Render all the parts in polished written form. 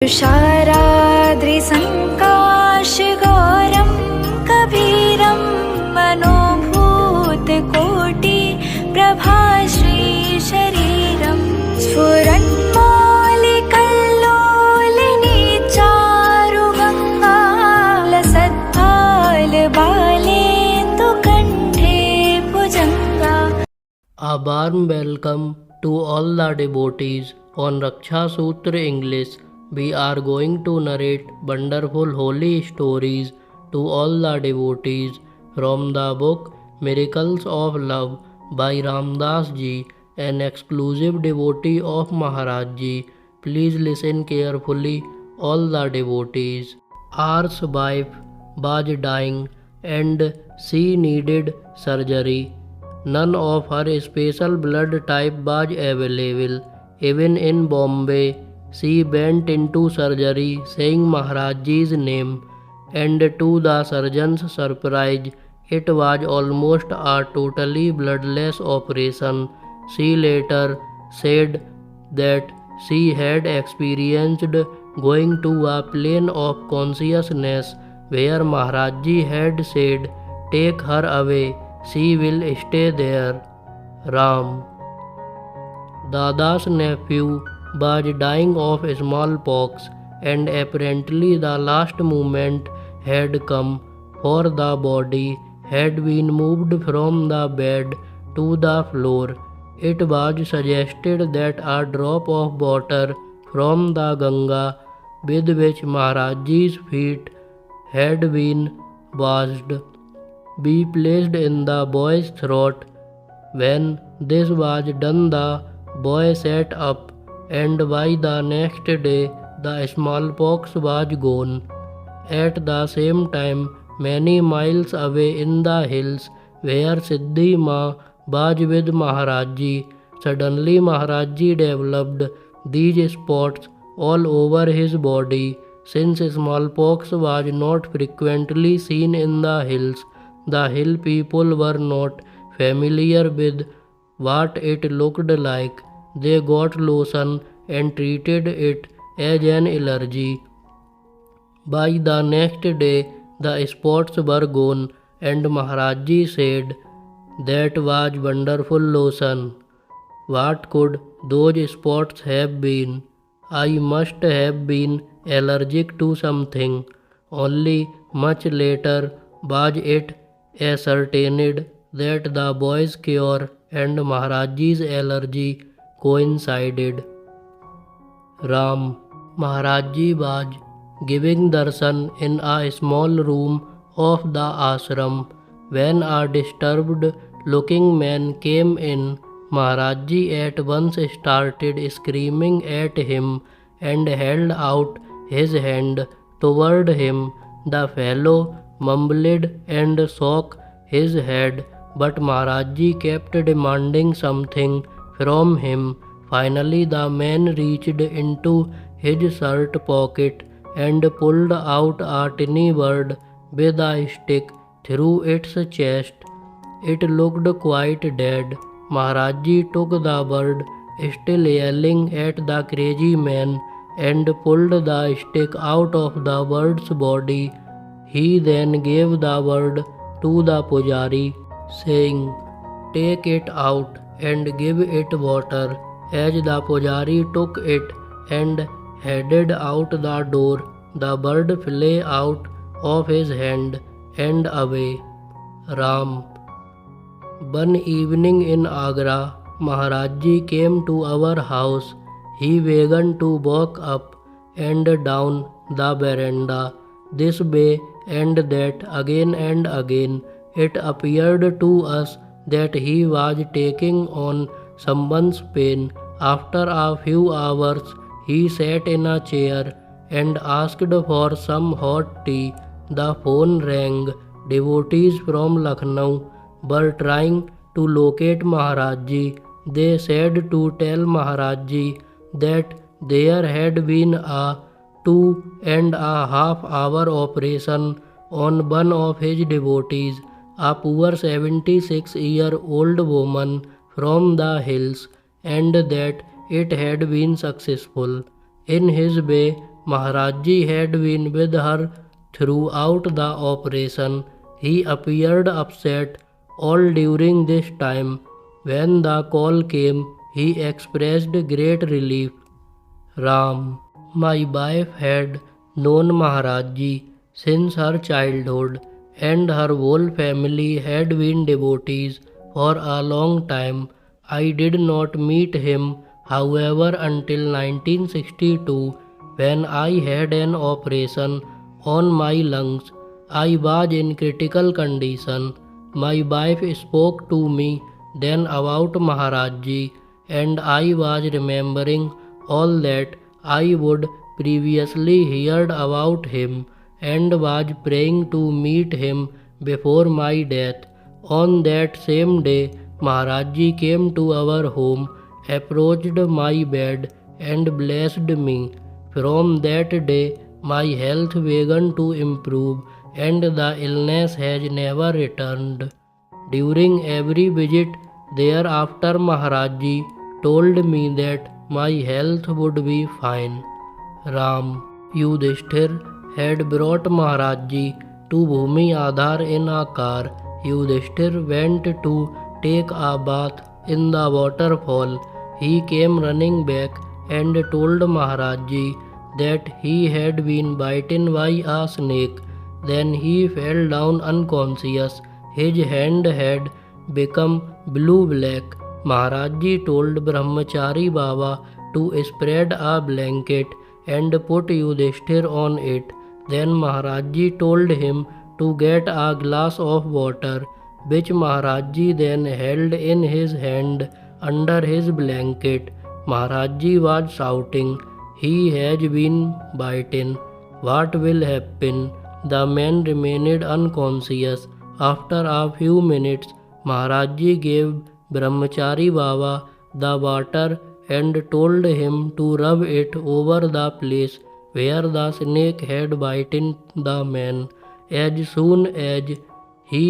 तुषाराद्रिसङ्काशगौरं कबीरं मनोभूतकोटि प्रभाश्रीशरीरं स्फुरन्मौलिकल्लोलिनी चारुगङ्गा लसत्फालबालेन्दुकण्ठे भुजङ्गा. A warm welcome to all the devotees on Raksha Sutra English. We are going to narrate wonderful holy stories to all the devotees from the book Miracles of Love by Ramdas Ji, an exclusive devotee of Maharaj Ji. Please listen carefully, all the devotees. R's wife was dying and she needed surgery. None of her special blood type was available. Even in Bombay, she went into surgery saying Maharajji's name, and to the surgeon's surprise, it was almost a totally bloodless operation. She later said that she had experienced going to a plane of consciousness where Maharajji had said, "Take her away. She will stay there." Ram. Dada's nephew was dying of smallpox, and apparently the last moment had come, for the body had been moved from the bed to the floor. It was suggested that a drop of water from the Ganga with which Maharajji's feet had been washed be placed in the boy's throat. When this was done, the boy sat up, and by the next day the smallpox was gone. At the same time, many miles away in the hills where Siddhi Ma was with Maharajji, suddenly Maharajji developed these spots all over his body. Since smallpox was not frequently seen in the hills, the hill people were not familiar with what it looked like. They got lotion and treated it as an allergy. By the next day, the spots were gone, and Maharajji said, "That was wonderful lotion. What could those spots have been? I must have been allergic to something." Only much later was it ascertained that the boy's cure and Maharajji's allergy coincided. Ram. Maharajji was giving darshan in a small room of the ashram when a disturbed looking man came in. Maharajji at once started screaming at him and held out his hand toward him. The fellow mumbled and shook his head, but Maharajji kept demanding something from him. Finally, the man reached into his shirt pocket and pulled out a tiny bird with a stick through its chest. It looked quite dead. Maharajji took the bird, still yelling at the crazy man, and pulled the stick out of the bird's body. He then gave the bird to the pujari, saying, "Take it out and give it water." As the pujari took it and headed out the door, the bird flew out of his hand and away. Ram. One evening in Agra, Maharajji came to our house. He began to walk up and down the veranda, this way and that, again and again. It appeared to us that he was taking on someone's pain. After a few hours, he sat in a chair and asked for some hot tea. The phone rang. Devotees from Lucknow were trying to locate Maharajji. They said to tell Maharajji that there had been a 2.5-hour operation on one of his devotees, a poor 76-year-old woman from the hills, and that it had been successful. In his way, Maharaj Ji had been with her throughout the operation. He appeared upset all during this time. When the call came, he expressed great relief. Ram, my wife had known Maharaj Ji since her childhood, and her whole family had been devotees for a long time. I did not meet him, however, until 1962 when I had an operation on my lungs. I was in critical condition. My wife spoke to me then about Maharaj Ji, and I was remembering all that I would previously heard about him, and was praying to meet him before my death. On that same day, Maharaj Ji came to our home, approached my bed, and blessed me. From that day, my health began to improve, and the illness has never returned. During every visit thereafter, Maharaj Ji told me that my health would be fine. Ram, Yudhishthir had brought Maharaj Ji to Bhumi Adhar in a car. Yudhishthir went to take a bath in the waterfall. He came running back and told Maharaj Ji that he had been bitten by a snake. Then he fell down unconscious. His hand had become blue-black. Maharaj Ji told Brahmachari Baba to spread a blanket and put Yudhishthir on it. Then Maharaj Ji told him to get a glass of water, which Maharaj Ji then held in his hand under his blanket. Maharaj Ji was shouting, "He has been bitten. What will happen?" The man remained unconscious. After a few minutes, Maharaj Ji gave Brahmachari Baba the water and told him to rub it over the place where the snake had bitten the man. As soon as he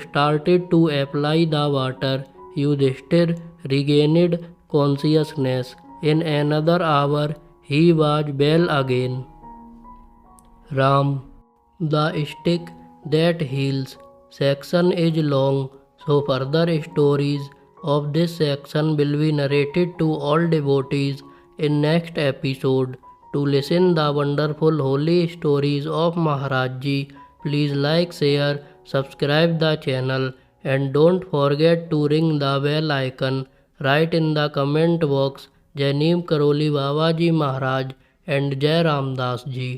started to apply the water, Yudhishthir regained consciousness. In another hour, he was well again. Ram, the stick that heals section is long, so further stories of this section will be narrated to all devotees in next episode. To listen the wonderful holy stories of Maharaj Ji, please like, share, subscribe the channel, and don't forget to ring the bell icon. Write in the comment box Jai Neem Karoli Baba Ji Maharaj and Jai Ramdas Ji.